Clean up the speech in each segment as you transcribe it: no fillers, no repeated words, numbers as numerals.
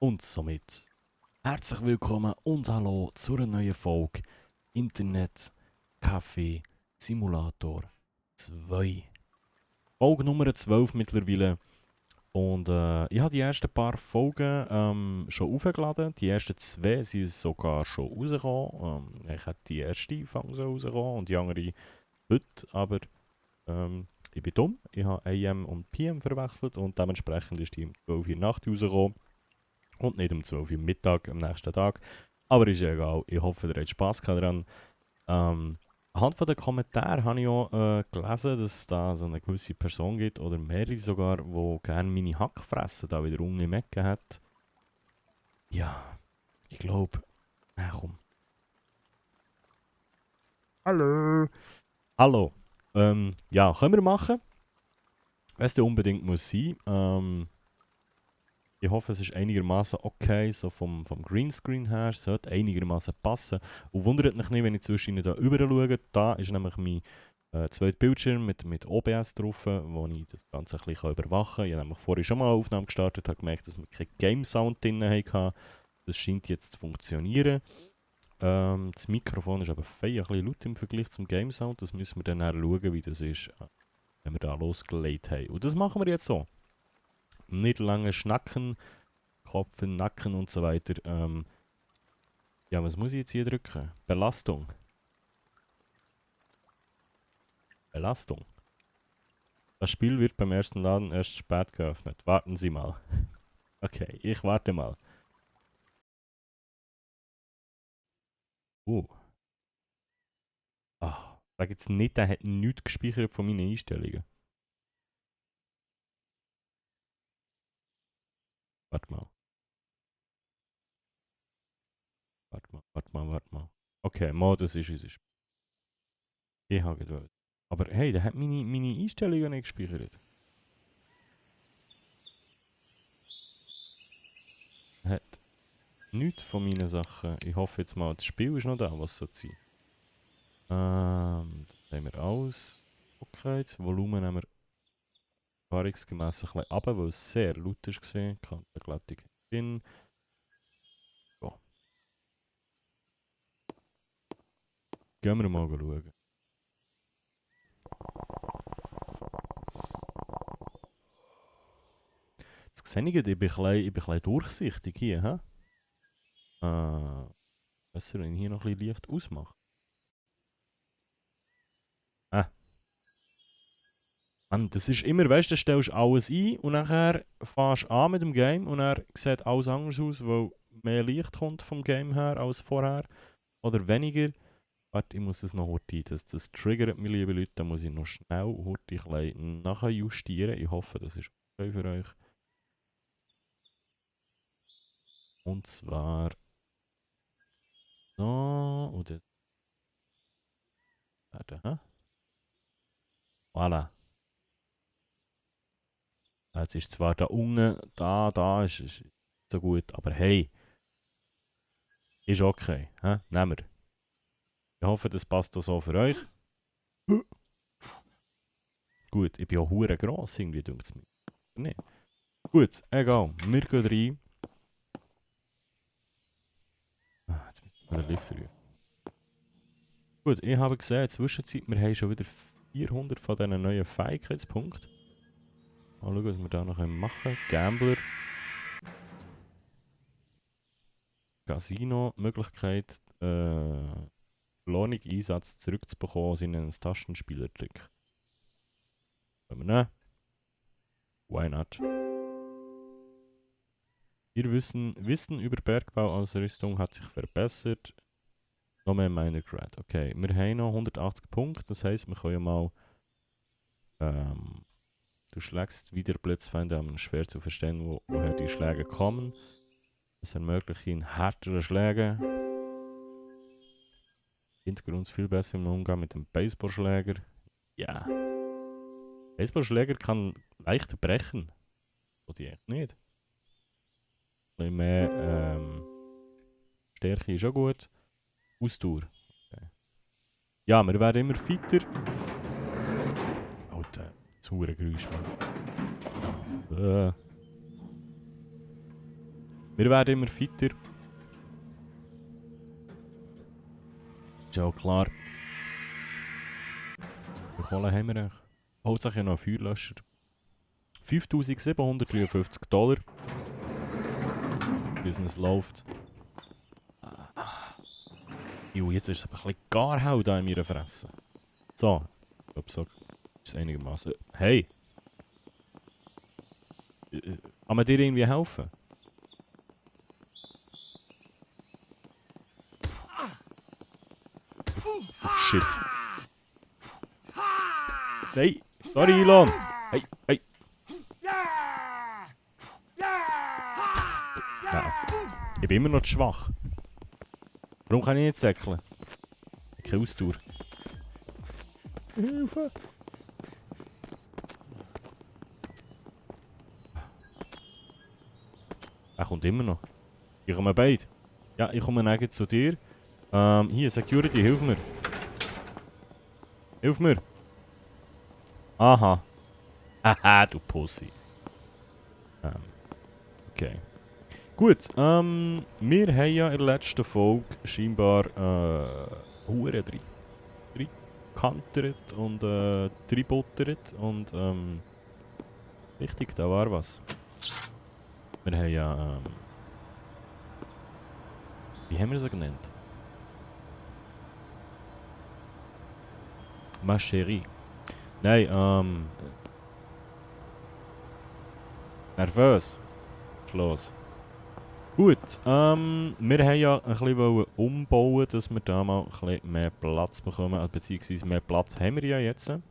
Und somit herzlich willkommen und hallo zu einer neuen Folge Internet Café Simulator 2. Folge Nummer 12 mittlerweile. Und ich habe die ersten paar Folgen schon aufgeladen. Die ersten zwei sind sogar schon rausgekommen. Ich hätte die erste Folge so rausgekommen und die andere heute. Aber ich bin dumm. Ich habe AM und PM verwechselt und dementsprechend ist die um 12 Uhr Nacht rausgekommen. Und nicht um 12 Uhr Mittag am nächsten Tag. Aber ist ja egal. Ich hoffe, ihr habt Spass daran. Anhand von den Kommentaren habe ich auch gelesen, dass es da so eine gewisse Person gibt, oder mehrere sogar, die gerne meine Hackfresse da wieder unten im Ecken hat. Ja, ich glaube. Komm. Hallo. Hallo. Ja, können wir machen. Wenn es unbedingt muss sein. Ich hoffe, es ist einigermaßen okay, so vom Greenscreen her. Es sollte einigermaßen passen. Und wundert mich nicht, wenn ich zwischen ihnen da rüber schaue. Da ist nämlich mein zweiter Bildschirm mit OBS drauf, wo ich das Ganze ein bisschen überwachen kann. Ich habe nämlich vorhin schon mal eine Aufnahme gestartet und habe gemerkt, dass wir keinen Game-Sound drin hatten. Das scheint jetzt zu funktionieren. Das Mikrofon ist aber fein ein bisschen laut im Vergleich zum Game-Sound. Das müssen wir dann schauen, wie das ist, wenn wir da losgelegt haben. Und das machen wir jetzt so. Nicht lange schnacken, Kopf, Nacken und so weiter. Ja, was muss ich jetzt hier drücken? Belastung. Belastung. Das Spiel wird beim ersten Laden erst spät geöffnet. Warten Sie mal. Okay, ich warte mal. Ach, sag jetzt nicht, der hat nichts gespeichert von meinen Einstellungen. Warte mal. Warte mal. Okay, mal, das ist unser Spiel. Ich habe geduldet. Aber hey, der hat meine Einstellungen nicht gespeichert. Er hat nichts von meinen Sachen. Ich hoffe jetzt mal, das Spiel ist noch da, was soll sein. Das haben wir alles. Okay, das Volumen haben wir erfahrungsgemäss ein bisschen runter, weil es sehr laut war. Kantenglättung drin. So, gehen wir mal schauen. Jetzt sehe ich, ich bin ein bisschen durchsichtig hier. He? Besser, wenn ich hier noch ein bisschen Licht ausmache. Und das ist immer, weißt du, stellst du alles ein und nachher fährst du an mit dem Game und dann sieht alles anders aus, weil mehr Licht kommt vom Game her als vorher. Oder weniger. Warte, ich muss das noch heute. Das triggert mich, liebe Leute. Da muss ich noch schnell heute nachher justieren. Ich hoffe, das ist okay für euch. Und zwar. So. Und das. Warte, hä? Voilà. Jetzt ist zwar da unten, da ist so gut, aber hey, ist okay. Hä? Nehmen wir. Ich hoffe, das passt auch so für euch. Gut, ich bin auch hure gross, irgendwie denkt es mir. Nee. Gut, egal. Wir gehen rein. Jetzt müssen wir den Lift rufen. Gut, ich habe gesehen, in der Zwischenzeit, wir haben schon wieder 400 von diesen neuen Fähigkeitspunkten. Mal schauen, was wir da noch machen können. Gambler. Casino. Möglichkeit, Belohnung, Einsatz zurückzubekommen, sind ein Taschenspielertrick. Können wir nehmen? Why not? Ihr Wissen über Bergbauausrüstung hat sich verbessert. Noch mehr Minecraft. Okay, wir haben noch 180 Punkte. Das heisst, wir können ja mal. Du schlägst wieder Blitzfeinde an, schwer zu verstehen, woher die Schläge kommen. Es ermöglicht ihnen härtere Schläge. Hintergrund ist viel besser im Umgang mit dem Baseballschläger. Ja. Baseballschläger kann leicht brechen. Oder die echt nicht. Ein bisschen mehr Stärke ist auch gut. Ausdauer. Okay. Ja, wir werden immer fitter. Alter, das Hurengeräusch, Mann. Wir Wir werden immer fitter. Ist auch klar. Wie viel Kohle haben wir eigentlich? Hauptsache noch einen Feuerlöscher. $5.753. Business läuft. Jetzt ist es ein bisschen gar hell da in meiner Fresse. So. Ich glaube, so ist es einigermaßen. Hey! Kann man dir irgendwie helfen? Oh, shit. Nein! Sorry, Elon! Hey, hey! Nein. Ich bin immer noch zu schwach. Warum kann ich nicht säckeln? Keine Ausdauer. Hilfe! Er kommt immer noch. Ich komme beide. Ja, ich komme nachher zu dir. Hier, Security, hilf mir. Hilf mir. Aha. Haha, du Pussy. Okay. Gut, wir haben ja in der letzten Folge scheinbar Huren drei gekantert und drei buttert und richtig, da war was. Wir haben ja wie haben wir sie genannt? Ma chérie. Nein, nervös. Schloss. Gut, wir haben ja ein bisschen umbauen, dass wir da mal ein bisschen mehr Platz bekommen, beziehungsweise mehr Platz haben wir ja jetzt. Aber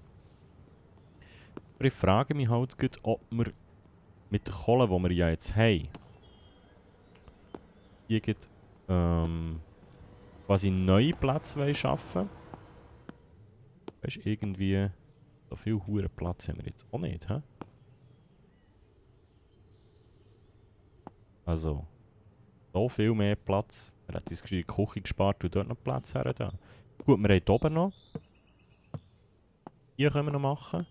ich frage mich halt gut, ob wir mit der Kohle, die wir ja jetzt haben, quasi neue Plätze schaffen wollen. Weißt du, irgendwie so viel Huren Platz haben wir jetzt auch nicht, hä? Also, so viel mehr Platz. Wir hätten uns die Küche gespart und dort noch Platz her. Da. Gut, wir haben hier oben noch. Hier können wir noch machen.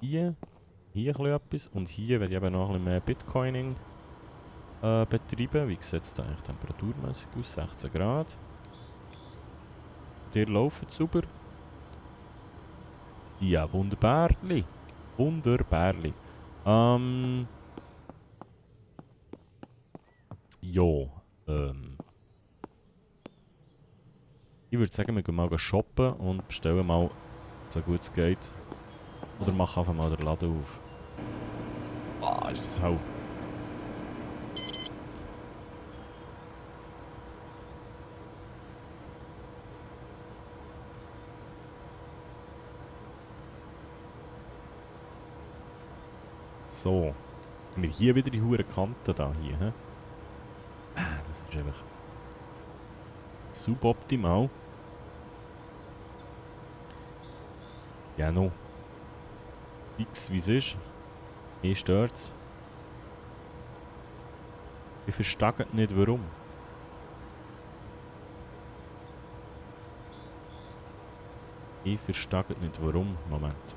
Hier etwas. Und hier werde ich eben noch ein bisschen mehr Bitcoining betreiben. Wie sieht es da eigentlich temperaturmäßig aus? 16 Grad. Der läuft super. Ja, wunderbarli. Wunderbarli. Jo, ich würde sagen, wir gehen mal shoppen und bestellen mal, so gut es geht. Oder machen einfach mal den Laden auf. Ah, ist das hell. So. Haben wir hier wieder die hure Kante da hier, hä? Das ist einfach suboptimal. Ja, no. X wie es ist. Mir stört's. Ich verstehe nicht warum. Ich verstehe nicht warum. Moment.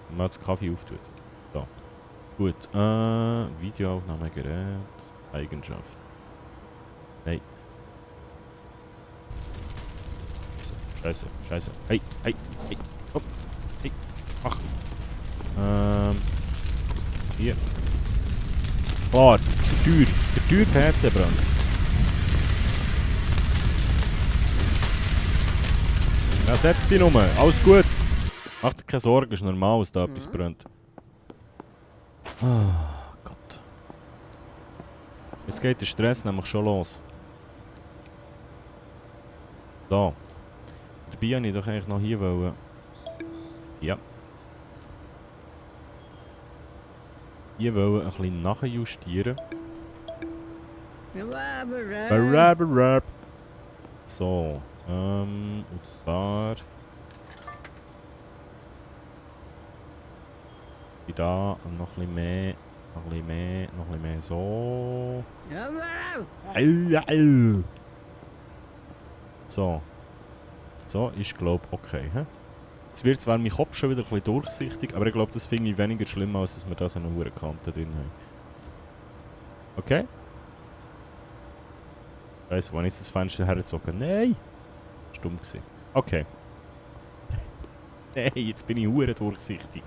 Mal das Kaffee auftut. So. Gut. Videoaufnahmegerät. Eigenschaft. Nein. Scheiße. Scheiße. Hey. Hey. Hey. Hopp. Hey. Ach. Hier. Klar. Der Tür PC brennt. Ja, setz die Nummer. Alles gut. Mach dir keine Sorgen, ist normal, dass da etwas brennt. Ah, Gott. Jetzt geht der Stress nämlich schon los. So. Dabei wollte ich doch eigentlich noch hier wollen. Ja. Hier wollen ein bisschen nachjustieren. So. Und zwar... Da noch ein bisschen mehr, noch ein bisschen mehr, so. So. So ist, glaube ich, okay. He? Jetzt wird zwar mein Kopf schon wieder ein bisschen durchsichtig, aber ich glaube, das finde ich weniger schlimm, als dass wir da so eine hohe Kante drin haben. Okay. Weiss, wann ist das Fenster hergezogen? Nein! Stumm gewesen. Okay. Nein, jetzt bin ich hure durchsichtig.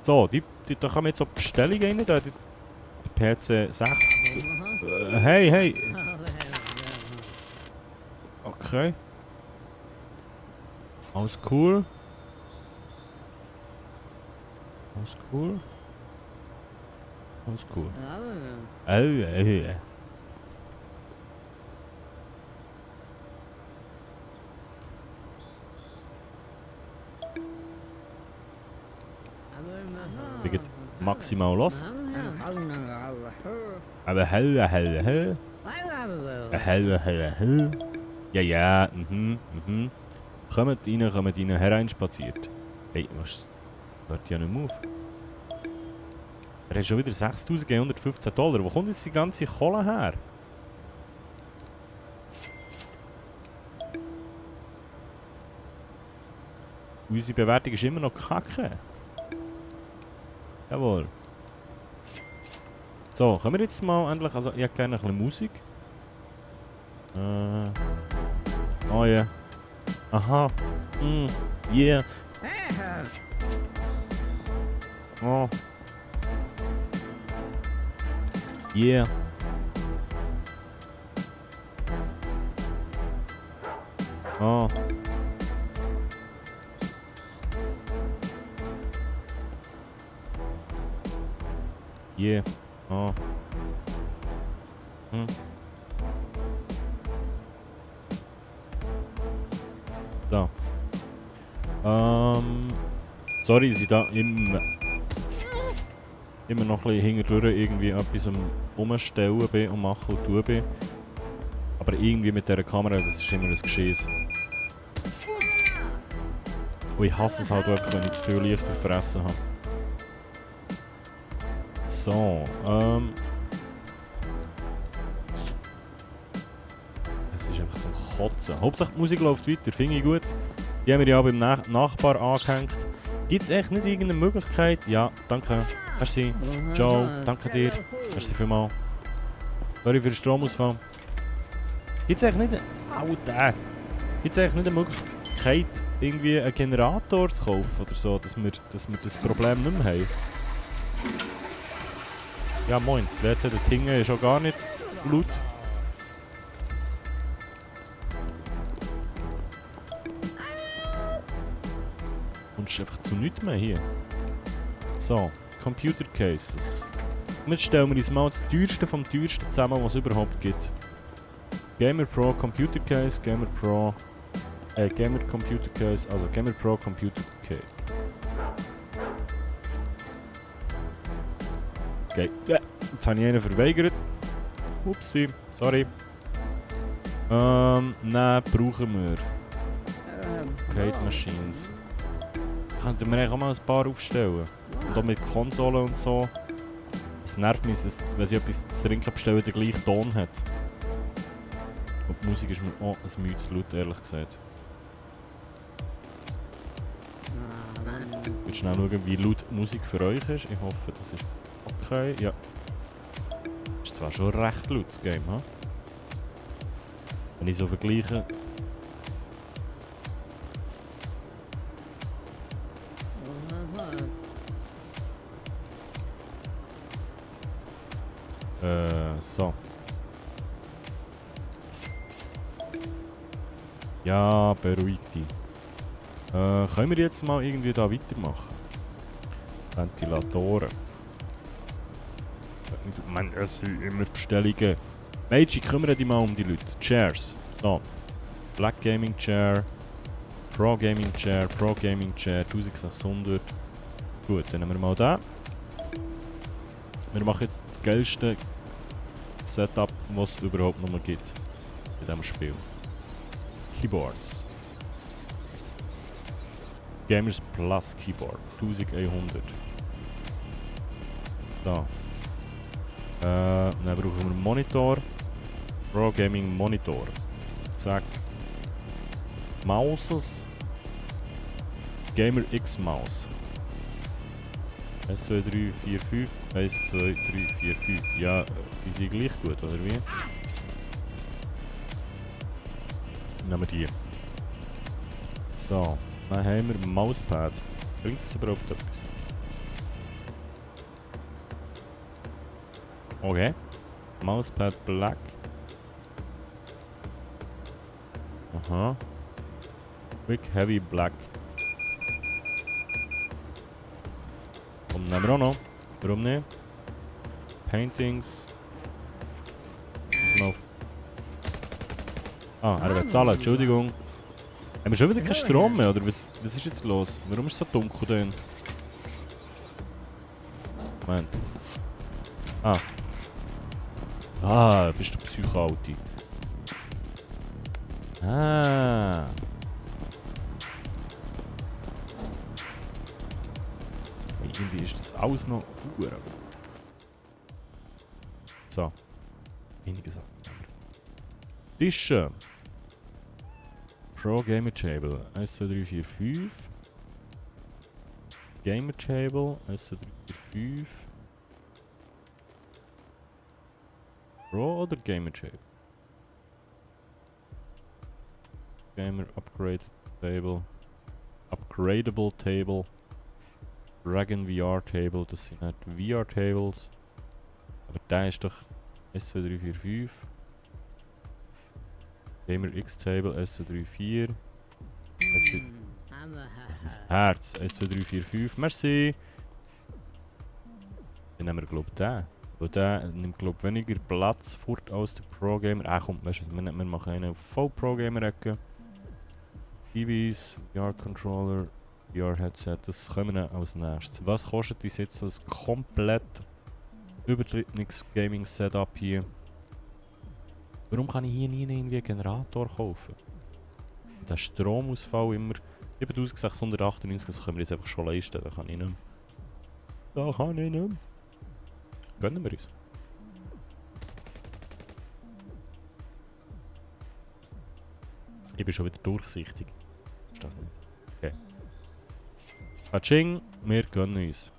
So, da kann man jetzt so Bestellungen rein. Da, die PC 6. Hey, hey! Okay. Alles cool. Alles cool. Alles cool. Oh. Ich bin maximal lost. Aber hell. Ja, Kommt rein, hereinspaziert. Hey, was? Hört ja nicht mehr auf. Er hat schon wieder 6.115 $. Wo kommt jetzt die ganze Kohle her? Unsere Bewertung ist immer noch kacke. Jawohl. So, können wir jetzt mal endlich... Also, ich hätte gerne ein bisschen Musik. Oh ja. Aha. Yeah. Oh. Yeah. Oh. Yeah. Oh. So. Sorry, dass ich da immer noch ein bisschen hinterdurch irgendwie etwas umstellen bin und machen und tun bin. Aber irgendwie mit dieser Kamera, das ist immer ein Geschiss. Und ich hasse es halt wirklich, wenn ich zu viel Licht verfressen habe. So, es ist einfach zum Kotzen. Hauptsache die Musik läuft weiter, finde ich gut. Die haben wir ja beim Nachbar angehängt. Gibt es echt nicht irgendeine Möglichkeit? Ja, danke. Merci. Ciao, danke dir. Merci vielmals. Sorry für den Stromausfall. Gibt es echt nicht... Alter! Gibt es echt nicht eine Möglichkeit, irgendwie einen Generator zu kaufen oder so, dass wir das Problem nicht mehr haben? Ja, moin, das WC der Tinge ist auch gar nicht laut. Und es ist einfach zu nichts mehr hier. So, Computer Cases. Und jetzt stellen wir uns mal das teuerste vom teuersten zusammen, was es überhaupt gibt. Gamer Pro Computer Case, Gamer Pro Computer Case, also Gamer Pro Computer Case. Okay. Jetzt habe ich einen verweigert. Upsi, sorry. Nein, brauchen wir. Arcade Machines. Könnten wir eigentlich auch mal ein paar aufstellen. Und auch mit Konsolen und so. Es nervt mich, wenn ich etwas zu trinken bestelle, der gleichen Ton hat. Und die Musik ist mir auch ein Mühe zu laut, ehrlich gesagt. Ich will schnell schauen, wie laut die Musik für euch ist. Ich hoffe, das ist okay. Ja. Ist zwar schon recht laut, das Game, ha? Wenn ich so vergleiche. So. Ja, beruhig dich. Können wir jetzt mal irgendwie da weitermachen? Ventilatoren. Mann, es sind immer Bestellungen. Meiji, kümmere dich mal um die Leute. Chairs. So. Black Gaming Chair. Pro Gaming Chair. Pro Gaming Chair. 1600. Gut, dann nehmen wir mal den. Wir machen jetzt das geilste Setup, was es überhaupt noch mal gibt. In diesem Spiel. Keyboards. Gamers Plus Keyboard. 1100. Da. Dann brauchen wir einen Monitor. Pro Gaming Monitor. Zack. Mouses. Gamer X Maus. 1, 2, 3, 4, 5. 1, 2, 3, 4, 5. Ja, die sind gleich gut, oder wie? Nehmen wir die. So, dann haben wir Mauspad. Bringt das überhaupt etwas? Okay. Mauspad Black. Aha. Quick Heavy Black. Und nehmen wir auch noch. Warum nicht? Paintings. Mal auf. Ah, er will zahlen, Entschuldigung. Haben wir schon wieder keinen Strom mehr, oder was ist jetzt los? Warum ist es so dunkel denn? Moment. Ah. Ah, bist du Psycho-Auti. Ah. Irgendwie ist das alles noch gut. So. Einige Sachen. Tische. Pro Gamer Table. 1, 2, 3, 4, 5. Gamer Table. 1, 2, 3, 4, 5. Pro oder Gamer Table? Gamer Upgrade Table. Upgradable Table. Dragon VR Table. Das sind nicht VR Tables. Aber der ist doch 1, 2, 3, 4, 5. Gamer X Table 1, 2, 3, 4. Herz 1, 2, 3, 4, 5. Merci! Dann nehmen wir, glaube ich, den. Weil der nimmt, glaube ich, weniger Platz fort als der Pro Gamer. Komm, weißt du, wir machen einen voll Pro Gamer Ecke. TVs, VR Controller, VR Headset, das kommen wir als nächstes. Was kostet uns jetzt das komplett übertriebenes Gaming Setup hier? Warum kann ich hier nie irgendwie einen Generator kaufen? Der Stromausfall immer 7698, das können wir jetzt einfach schon leisten. Da kann ich nicht mehr. Da kann ich nicht mehr. Gönnen wir uns. Ich bin schon wieder durchsichtig. Ist das nicht? Okay. Katsching, wir gönnen uns.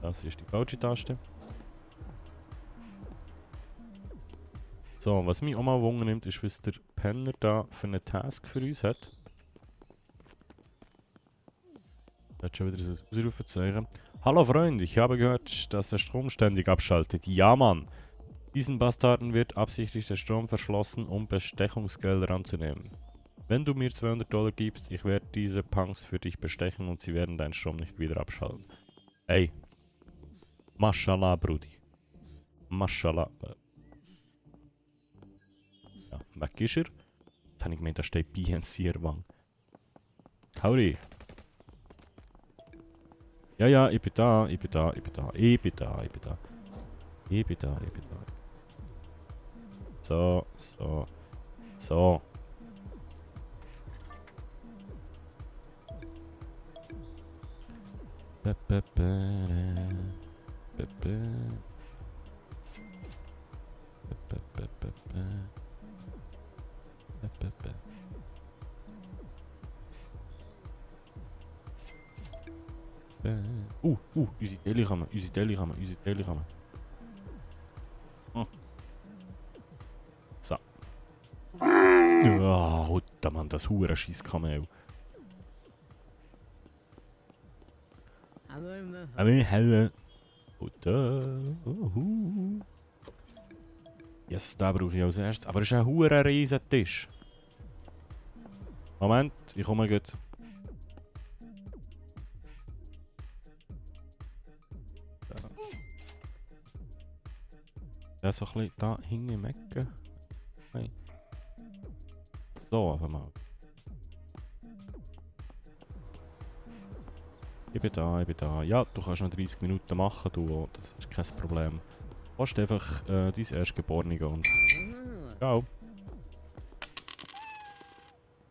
Das ist die falsche Taste. So, was mich auch mal Wunder nimmt, ist, was der Penner da für eine Task für uns hat. Er hat schon wieder ein Ausrufezeichen. Hallo Freund, ich habe gehört, dass der Strom ständig abschaltet. Ja Mann, diesen Bastarden wird absichtlich der Strom verschlossen, um Bestechungsgelder anzunehmen. Wenn du mir $200 gibst, ich werde diese Punks für dich bestechen und sie werden deinen Strom nicht wieder abschalten. Ey. Mashallah, Brudi. Mashallah. Ja, weg ist er. Jetzt habe ich gemeint, da steht BNC-Erwang. Howdy. Ja, ja, ich bin da, ich bin da, ich bin da, ich bin da, ich bin da. Ich bin da, ich bin da. So, so, so. Unsere Teile kann man, unsere Teile kann man, unsere Teile kann man. So. Ja, Hutte, Mann, das hure Scheisskamel. Helle. Hutte. Yes, den brauche ich als erstes. Aber es ist ein hure riesen Tisch. Moment, ich komme gut. Ja, so ein bisschen da hinten im Ecken. Okay. So, einfach mal. Ich bin da, ich bin da. Ja, du kannst noch 30 Minuten machen, du. Das ist kein Problem. Du hast einfach dein Erstgeborene und... Ciao.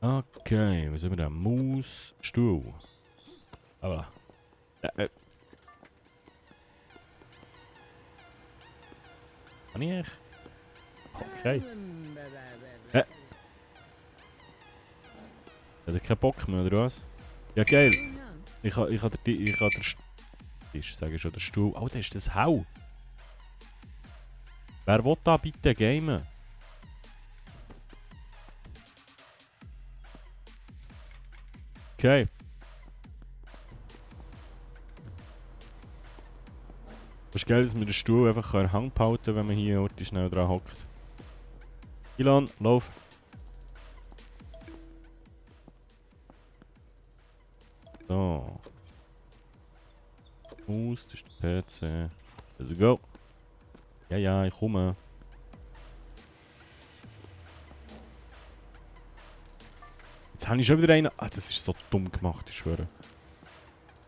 Okay, was haben wir da? Maus, Stuhl. Aber... Kann ich? Okay. Hat er keinen Bock mehr, oder was? Ja, geil. Ich kann Tisch, sage ich schon, der Stuhl. Oh, das ist das Hau. Wer will da bitte gamen? Okay. Es ist geil, dass man den Stuhl einfach Hang behalten kann, wenn man hier heute schnell dran hockt. Ilan, lauf. So. Maus, das ist der PC. Let's go. Ja, ja, ich komme. Jetzt habe ich schon wieder einen. Ah, das ist so dumm gemacht, ich schwöre.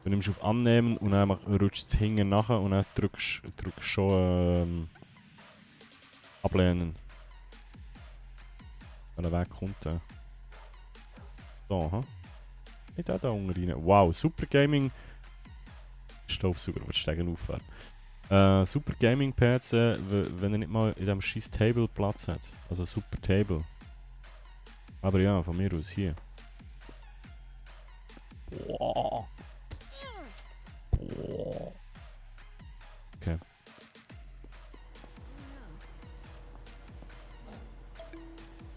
Du nimmst auf Annehmen und dann rutschst du hinten nachher und dann drückst schon ablehnen. Wenn er wegkommt. So, ha? Nicht auch da unten rein. Wow, Super Gaming. Staubsauger, der Stegen auffährt. Super Gaming PC, wenn er nicht mal in diesem scheiß Table Platz hat. Also Super Table. Aber ja, von mir aus hier. Boah. Boah. Okay.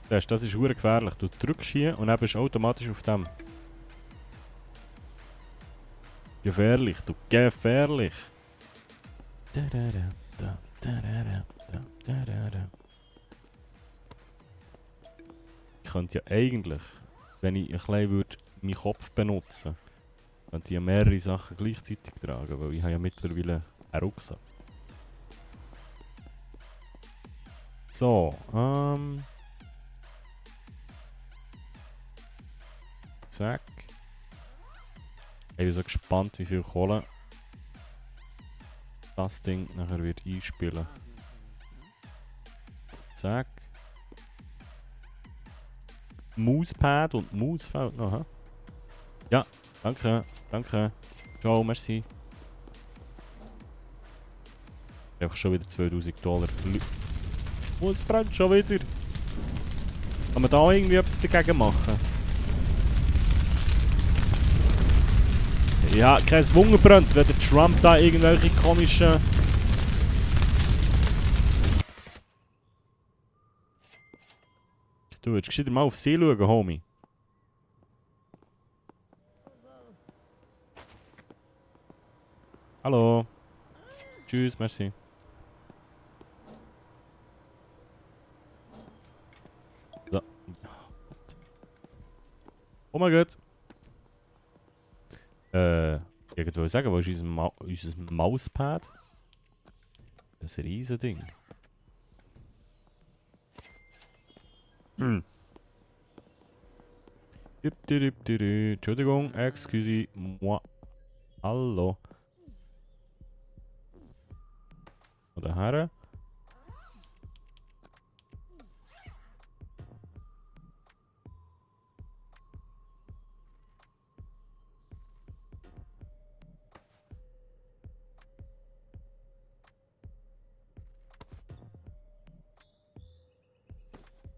Das ist verdammt gefährlich. Du drückst hier und dann bist du automatisch auf dem. Gefährlich, du gefährlich. Ich könnte ja eigentlich, wenn ich ein bisschen meinen Kopf benutzen würde, könnte ich ja mehrere Sachen gleichzeitig tragen, weil ich habe ja mittlerweile einen Rucksack. So, zack. Ich bin so gespannt, wie viel Kohle das Ding nachher wird einspielen. Zack. Mauspad und Maus fehlt noch, hä? Ja, danke, danke. Ciao, merci. Einfach schon wieder $2000. Oh, es brennt schon wieder. Kann man da irgendwie etwas dagegen machen? Ja, kein Wunder brennt, wenn der Trump da irgendwelche komischen... Du willst gescheiter mal auf sie schauen, Homie. Hallo. Tschüss, merci. So. Oh mein Gott. Ich wollte sagen, wo ist unser Mauspad? Das riesen Ding. Entschuldigung, excuse moi. Hallo. Oder her?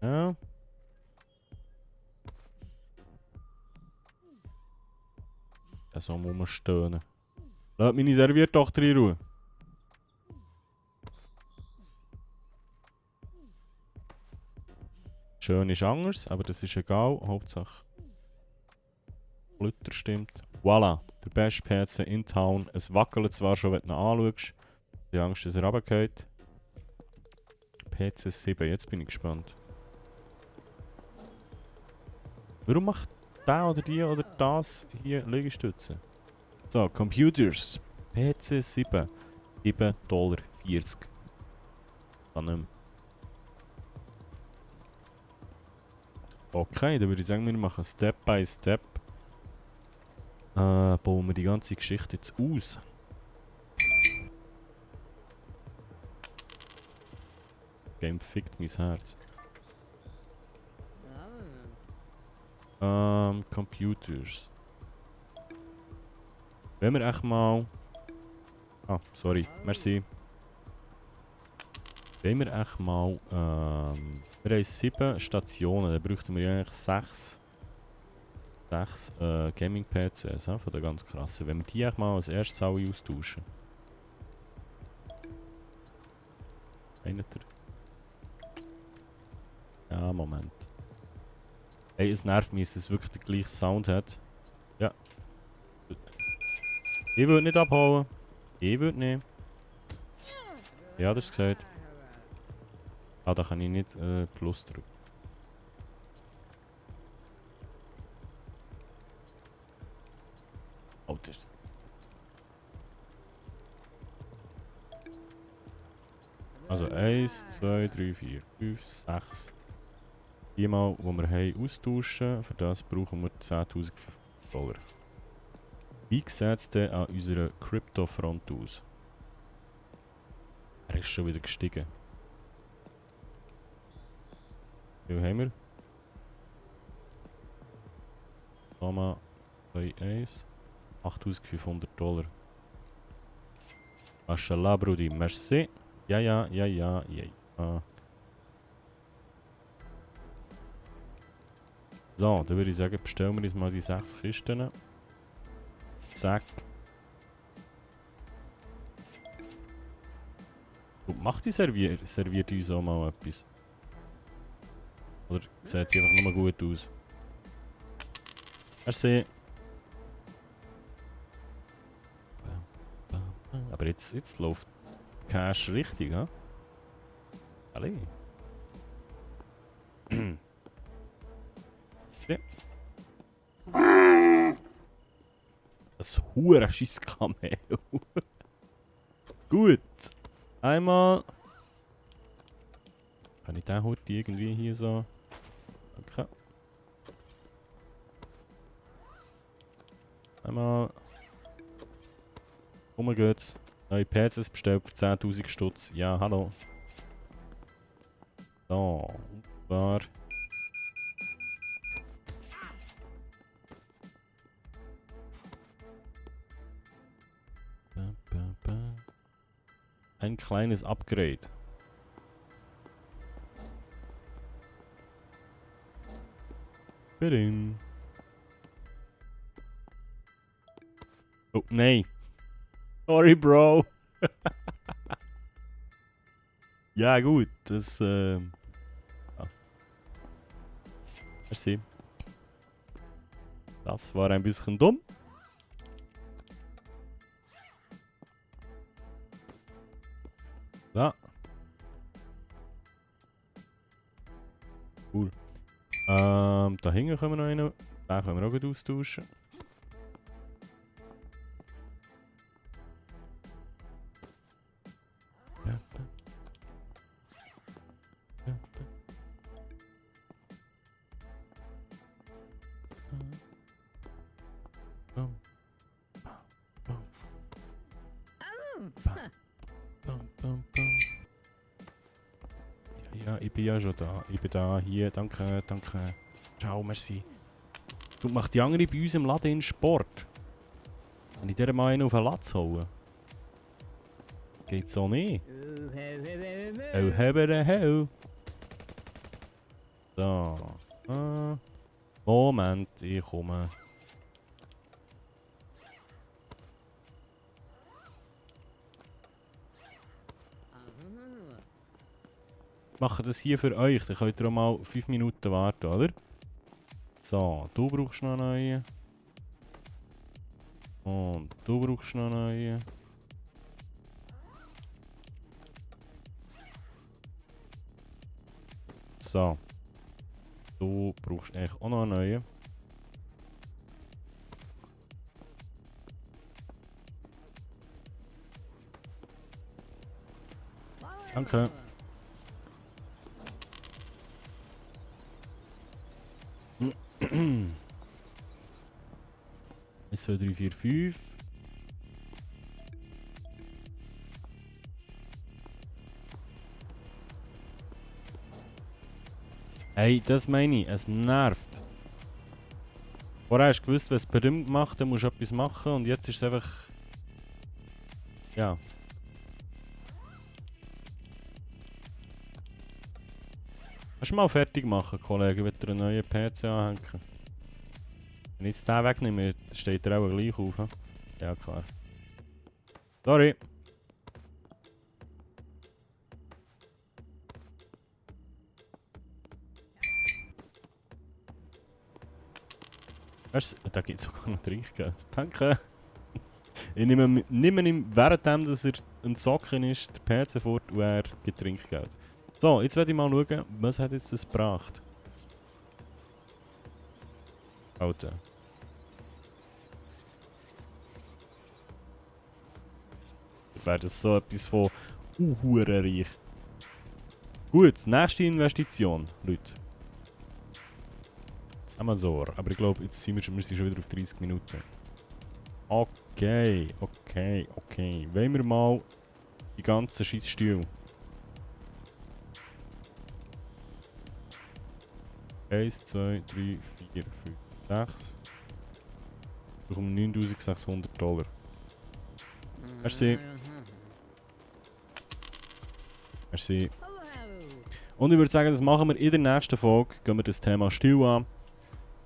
Ja. Das soll man stöhnen. Lass meine Serviertochter in Ruhe. Schön ist anders, aber das ist egal. Hauptsache Luther stimmt. Voilà, der beste PC in Town. Es wackelt zwar schon, wenn du ihn anschaust. Die Angst, dass er runtergeht. PC 7, jetzt bin ich gespannt. Warum macht der oder die oder das hier Liegestütze? So, Computers. PC 7. $7,40. Kann nicht mehr. Okay, dann würde ich sagen, wir machen Step by Step. Bauen wir die ganze Geschichte jetzt aus. Game fickt mein Herz. Computers. Wenn wir echt mal... Ah, sorry, merci. Wenn wir echt mal... wir haben 7 Stationen, dann bräuchten wir eigentlich 6 6 Gaming-PCs, von der ganz krassen. Wenn wir die eigentlich mal als erstes alle austauschen. Einer der. Ja, Moment. Hey, es nervt mich, dass es wirklich den gleichen Sound hat. Ja. Ich würde nicht abhauen. Ich würde nicht. Ja, das gesagt. Ah, da kann ich nicht Plus drücken. Oh, das ist... Also 1, 2, 3, 4, 5, 6. Die mal, die wir haben, austauschen. Für das brauchen wir 10.000 $. Wie sieht es denn an unserer Crypto-Front aus? Er ist schon wieder gestiegen. Wie viel haben wir? 0,21. 8.500 $. Mashallah, Brudi. Merci. Ja, ja, ja, ja, ja. So, dann würde ich sagen, bestellen wir uns mal die 6 Kisten. Zack. Und macht die serviert uns auch mal etwas? Oder sieht sie einfach nur gut aus? Merci. Aber jetzt läuft Cash richtig, ha? Alle. Das hure scheiß Kamel. Gut. Einmal. Kann ich den heute irgendwie hier so... Okay. Einmal... geht's. Neue PCs bestellt für 10.000 Stutz. Ja, hallo. So. Und zwar... Ein kleines Upgrade. Bitte. Oh, nein. Sorry, Bro. Ja, gut. Das, ja. Merci. Das war ein bisschen dumm. So. Cool. Da hinten können wir noch einen. Den können wir auch gut austauschen. Ja, ich bin ja schon da. Ich bin da, hier, danke, danke. Ciao, merci. Du machst die andere bei uns im Laden in Sport. Wenn ich dir mal einen auf den Latz hauen? Geht so nicht. Oh, hebere, hell. So. Moment, ich komme. Ich mache das hier für euch. Dann könnt ihr auch mal 5 Minuten warten, oder? So, du brauchst noch einen neuen. Und du brauchst noch einen neuen. So. Du brauchst eigentlich auch noch einen neuen. Danke. 1, 2, 3, 4, 5. Hey, das meine ich, es nervt. Vorher hast du gewusst, wenn es berühmt macht, dann musst du etwas machen und jetzt ist es einfach... Ja. Kannst du mal fertig machen, Kollege, wenn du einen neuen PC anhängen? Wenn ich jetzt den wegnehme, steht er auch gleich auf. He? Ja, klar. Sorry. Weißt du, da gibt es sogar noch Trinkgeld. Danke. Ich nehme ihm, währenddem dass er am Zocken ist, der PC fort und er gibt Trinkgeld. So, jetzt werde ich mal schauen, was hat jetzt das gebracht. Alter. Wäre das so etwas von reich. Gut, nächste Investition, Leute. Amazon, aber ich glaube, jetzt sind wir schon wieder auf 30 Minuten. Okay. Wollen wir mal die ganzen Scheissstühle. 1, 2, 3, 4, 5, 6. Wir bekommen $9600. Merci. Merci. Und ich würde sagen, das machen wir in der nächsten Folge. Gehen wir das Thema Stil an.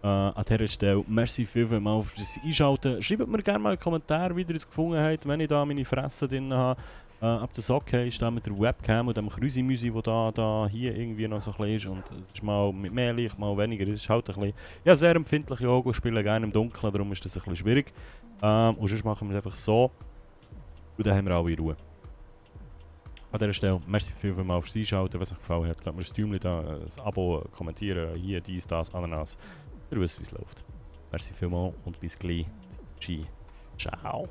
An dieser Stelle, merci vielmals fürs Einschalten. Schreibt mir gerne mal einen Kommentar, wie ihr es gefunden habt, wenn ich da meine Fresse drin habe. Ob das okay ist, da mit der Webcam und dem Krüsi-Müsi, der da hier irgendwie noch so ein bisschen ist. Und es ist mal mit mehr Licht, mal weniger. Es ist halt ein bisschen... Ja, sehr empfindliche Augen und spiele gerne im Dunkeln, darum ist das ein bisschen schwierig. Und sonst machen wir es einfach so. Und dann haben wir alle Ruhe. An dieser Stelle, merci vielmals fürs Einschalten, was euch gefallen hat. Lasst mir ein Däumchen da, ein Abo, kommentieren, hier, dies, das, Ananas. Ihr wisst, wie es läuft. Merci vielmals und bis gleich. Ciao.